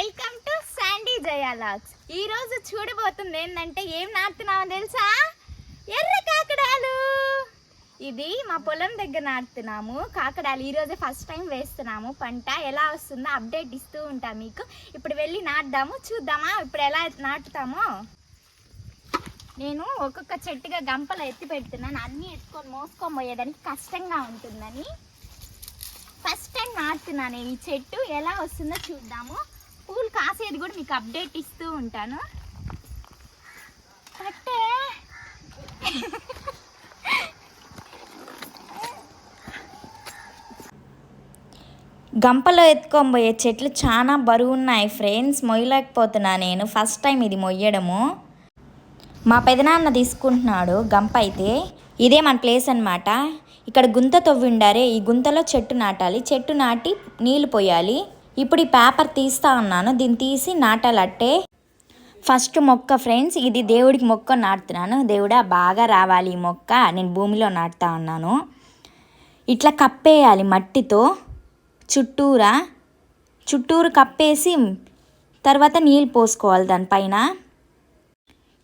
Welcome to Sandy జయాలాగ్స్. ఈ రోజు చూడబోతుంది ఏంటంటే ఏం నాటుతున్నామో తెలుసా? ఎర్ర కాకడాలు. ఇది మా పొలం దగ్గర నాటుతున్నాము కాకడాలు. ఈరోజే ఫస్ట్ టైం వేస్తున్నాము. పంట ఎలా వస్తుందో అప్డేట్ ఇస్తూ ఉంటాం మీకు. ఇప్పుడు వెళ్ళి నాటుదాము, చూద్దామా ఇప్పుడు ఎలా నాటుతామో. నేను ఒక్కొక్క చెట్టుగా గంపలు ఎత్తి పెడుతున్నాను, అన్నీ ఎత్తుకొని మోసుకొని పోయేదానికి కష్టంగా ఉంటుందని. ఫస్ట్ టైం నాటుతున్నాను నేను. ఈ చెట్టు ఎలా వస్తుందో చూద్దాము. పూలు కాసేది కూడా మీకు అప్డేట్ ఇస్తూ ఉంటాను. కట్టే గంపలో ఎత్తుకొని పోయే చెట్లు చాలా బరువు ఉన్నాయి ఫ్రెండ్స్, మొయ్యలేకపోతున్నా నేను. ఫస్ట్ టైం ఇది మొయ్యడము. మా పెదనాన్న తీసుకుంటున్నాడు గంప. అయితే ఇదే మన ప్లేస్ అన్నమాట. ఇక్కడ గుంత తవ్విండారే, ఈ గుంతలో చెట్టు నాటాలి. చెట్టు నాటి నీళ్లు పోయాలి. ఇప్పుడు ఈ పేపర్ తీస్తా ఉన్నాను, దీన్ని తీసి నాటాలట్టే. ఫస్ట్ మొక్క ఫ్రెండ్స్, ఇది దేవుడికి మొక్క నాటుతున్నాను. దేవుడా బాగా రావాలి ఈ మొక్క, నేను భూమిలో నాటుతా ఉన్నాను. ఇట్లా కప్పేయాలి మట్టితో చుట్టూరు కప్పేసి తర్వాత నీళ్ళు పోసుకోవాలి దానిపైన.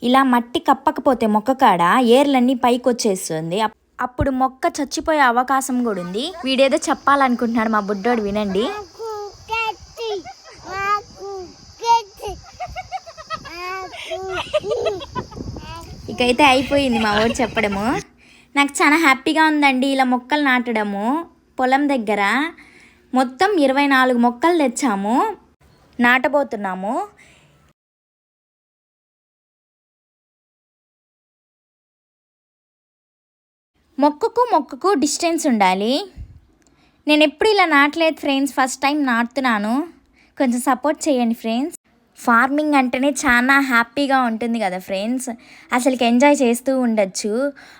ఇలా మట్టి కప్పకపోతే మొక్క కాడ ఏర్లన్నీ పైకి వచ్చేస్తుంది, అప్పుడు మొక్క చచ్చిపోయే అవకాశం కూడా ఉంది. వీడేదో చెప్పాలనుకుంటున్నాడు మా బుడ్డోడు, వినండి. ఇకైతే అయిపోయింది మా ఊరు చెప్పడము. నాకు చాలా హ్యాపీగా ఉందండి ఇలా మొక్కలు నాటడము. పొలం దగ్గర మొత్తం 24 మొక్కలు తెచ్చాము, నాటబోతున్నాము. మొక్కకు డిస్టెన్స్ ఉండాలి. నేను ఎప్పుడు ఇలా నాటలేదు ఫ్రెండ్స్, ఫస్ట్ టైం నాటుతున్నాను. కొంచెం సపోర్ట్ చేయండి ఫ్రెండ్స్. ఫార్మింగ్ అంటేనే చాలా హ్యాపీగా ఉంటుంది కదా ఫ్రెండ్స్, అసలుకి ఎంజాయ్ చేస్తూ ఉండొచ్చు.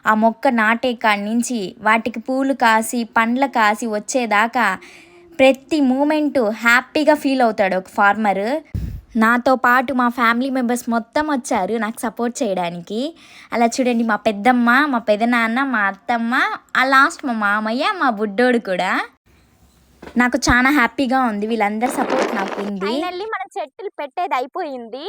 ఆ మొక్క నాటే కాడి నుంచి వాటికి పూలు కాసి పండ్ల కాసి వచ్చేదాకా ప్రతి మూమెంటు హ్యాపీగా ఫీల్ అవుతాడు ఒక ఫార్మర్. నాతో పాటు మా ఫ్యామిలీ మెంబర్స్ మొత్తం వచ్చారు నాకు సపోర్ట్ చేయడానికి. అలా చూడండి, మా పెద్దమ్మ, మా పెదనాన్న, మా అత్తమ్మ, ఆ లాస్ట్ మా మామయ్య, మా బుడ్డోడు కూడా. నాకు చాలా హ్యాపీగా ఉంది, వీళ్ళందరి సపోర్ట్ నాకు ఉంది. ఫైనల్లీ మన చెట్టులు పెట్టేది అయిపోయింది.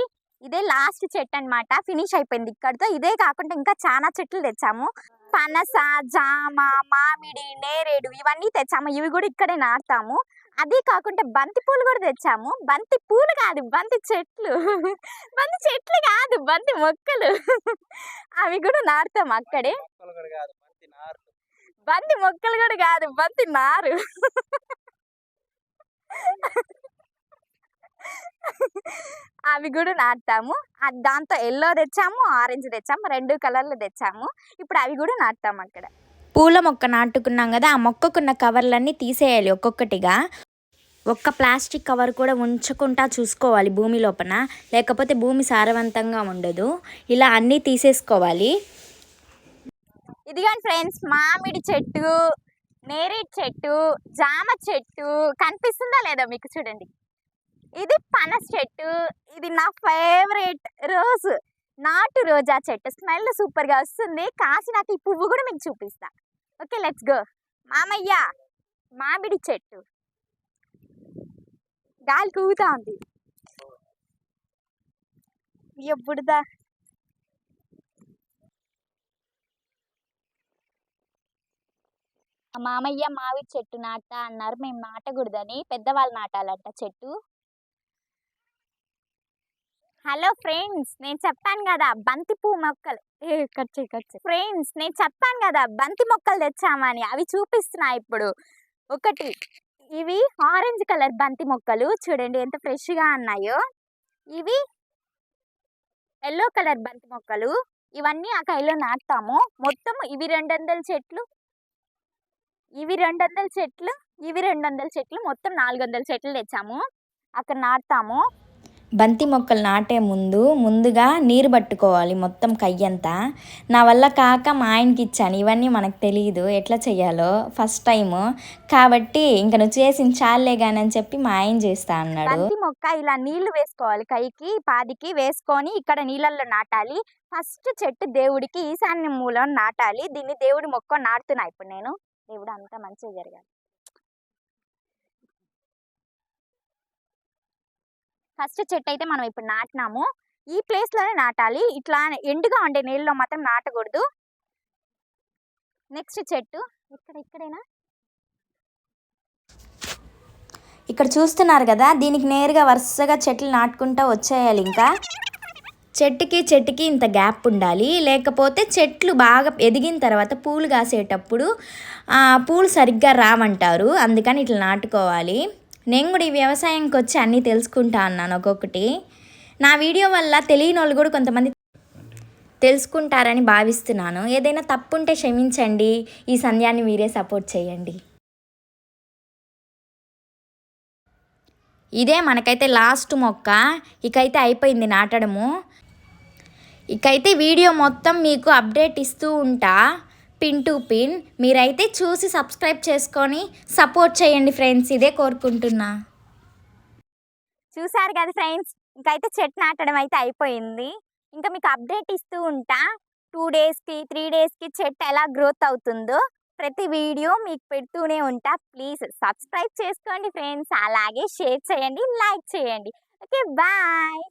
ఇదే లాస్ట్ చెట్టు అనమాట, ఫినిష్ అయిపోయింది ఇక్కడితో. ఇదే కాకుండా ఇంకా చాలా చెట్లు తెచ్చాము. పనస, జామ, మామిడి, నేరేడు ఇవన్నీ తెచ్చాము. ఇవి కూడా ఇక్కడే నాటుతాము. అదే కాకుండా బంతి పూలు కూడా తెచ్చాము. బంతి పూలు కాదు, బంతి చెట్లు. బంతి చెట్లు కాదు, బంతి మొక్కలు. అవి కూడా నాటుతాం అక్కడే. బంతి మొక్కలు కూడా కాదు, బంతి నారు. అవి కూడా నాటుతాము. దాంతో ఎల్లో తెచ్చాము, ఆరెంజ్ తెచ్చాము, 2 కలర్లు తెచ్చాము. ఇప్పుడు అవి కూడా నాటుతాము అక్కడ. పూల మొక్క నాటుకున్నాం కదా, ఆ మొక్కకున్న కవర్లన్నీ తీసేయాలి ఒక్కొక్కటిగా. ఒక్క ప్లాస్టిక్ కవర్ కూడా ఉంచకుండా చూసుకోవాలి భూమి లోపల, లేకపోతే భూమి సారవంతంగా ఉండదు. ఇలా అన్నీ తీసేసుకోవాలి. ఇదిగోండి ఫ్రెండ్స్, మామిడి చెట్టు, నేరేడు చెట్టు, జామ చెట్టు కనిపిస్తుందా లేదా మీకు? చూడండి, ఇది పనస చెట్టు. ఇది నా ఫేవరెట్ రోజు, నాటు రోజా చెట్టు. స్మెల్ సూపర్గా వస్తుంది. కాసినాక ఈ పువ్వు కూడా మీకు చూపిస్తా. Okay, let's go. మామయ్య, మామిడి చెట్టు గాలి కూగుతా ఉంది ఎప్పుడుదా. మామయ్య మామిడి చెట్టు నాటా అన్నారు, మేము నాటకూడదని, పెద్దవాళ్ళు నాటాలంట చెట్టు. హలో ఫ్రెండ్స్, నేను చెప్పాను కదా బంతి పువ్వు మొక్కలు. కట్ ఫ్రెండ్స్, నేను చెప్పాను కదా బంతి మొక్కలు తెచ్చామని, అవి చూపిస్తున్నా ఇప్పుడు. ఒకటి, ఇవి ఆరెంజ్ కలర్ బంతి మొక్కలు చూడండి ఎంత ఫ్రెష్గా ఉన్నాయో. ఇవి ఎల్లో కలర్ బంతి మొక్కలు. ఇవన్నీ ఆ కైలో నాటుతాము. మొత్తం ఇవి 200 చెట్లు, ఇవి 200 చెట్లు, ఇవి 200 చెట్లు, మొత్తం 400 చెట్లు తెచ్చాము. అక్కడ నాటుతాము. బంతి మొక్కలు నాటే ముందుగా నీరు పట్టుకోవాలి మొత్తం కయ్యంతా. నా వల్ల కాక మా ఆయనకి ఇచ్చాను. ఇవన్నీ మనకు తెలియదు ఎట్లా చెయ్యాలో, ఫస్ట్ టైము కాబట్టి ఇంకా నువ్వు చేసిన చాలే కానీ అని చెప్పి మా ఆయన చేస్తా అన్నాడు. బంతి మొక్క ఇలా నీళ్లు వేసుకోవాలి, కైకి పాదికి వేసుకొని ఇక్కడ నీళ్ళల్లో నాటాలి. ఫస్ట్ చెట్టు దేవుడికి ఈశాన్య మూలం నాటాలి. దీన్ని దేవుడి మొక్క నాటుతున్నా ఇప్పుడు నేను. దేవుడు అంతా మంచిగా జరగాలి. ఫస్ట్ చెట్టు అయితే మనం ఇప్పుడు నాటినాము. ఈ ప్లేస్లోనే నాటాలి, ఇట్లా ఎండుగా ఉండే నీళ్ళలో మాత్రం నాటకూడదు. నెక్స్ట్ చెట్టు ఇక్కడేనా, ఇక్కడ చూస్తున్నారు కదా, దీనికి నేరుగా వరుసగా చెట్లు నాటుకుంటూ వచ్చేయాలి. ఇంకా చెట్టుకి ఇంత గ్యాప్ ఉండాలి, లేకపోతే చెట్లు బాగా ఎదిగిన తర్వాత పూలు కాసేటప్పుడు పూలు సరిగ్గా రావంటారు. అందుకని ఇట్లా నాటుకోవాలి. నేను కూడా ఈ వ్యవసాయంకి వచ్చి అన్నీ తెలుసుకుంటా అన్నాను ఒక్కొక్కటి. నా వీడియో వల్ల తెలియని వాళ్ళు కూడా కొంతమంది తెలుసుకుంటారని భావిస్తున్నాను. ఏదైనా తప్పు ఉంటే క్షమించండి. ఈ సంధ్యాన్ని మీరే సపోర్ట్ చేయండి. ఇదే మనకైతే లాస్ట్ మొక్క. ఇకైతే అయిపోయింది నాటడము. ఇకైతే వీడియో మొత్తం మీకు అప్డేట్ ఇస్తూ ఉంటా, పిన్ టు పిన్. మీరైతే చూసి సబ్స్క్రైబ్ చేసుకొని సపోర్ట్ చేయండి ఫ్రెండ్స్, ఇదే కోరుకుంటున్నా. చూసారు కదా ఫ్రెండ్స్, ఇంకైతే చెట్టు నాటడం అయితే అయిపోయింది. ఇంకా మీకు అప్డేట్ ఇస్తూ ఉంటా, 2 డేస్కి 3 డేస్కి చెట్టు ఎలా గ్రోత్ అవుతుందో ప్రతి వీడియో మీకు పెడుతూనే ఉంటా. ప్లీజ్ సబ్స్క్రైబ్ చేసుకోండి ఫ్రెండ్స్, అలాగే షేర్ చేయండి, లైక్ చేయండి. Okay, bye.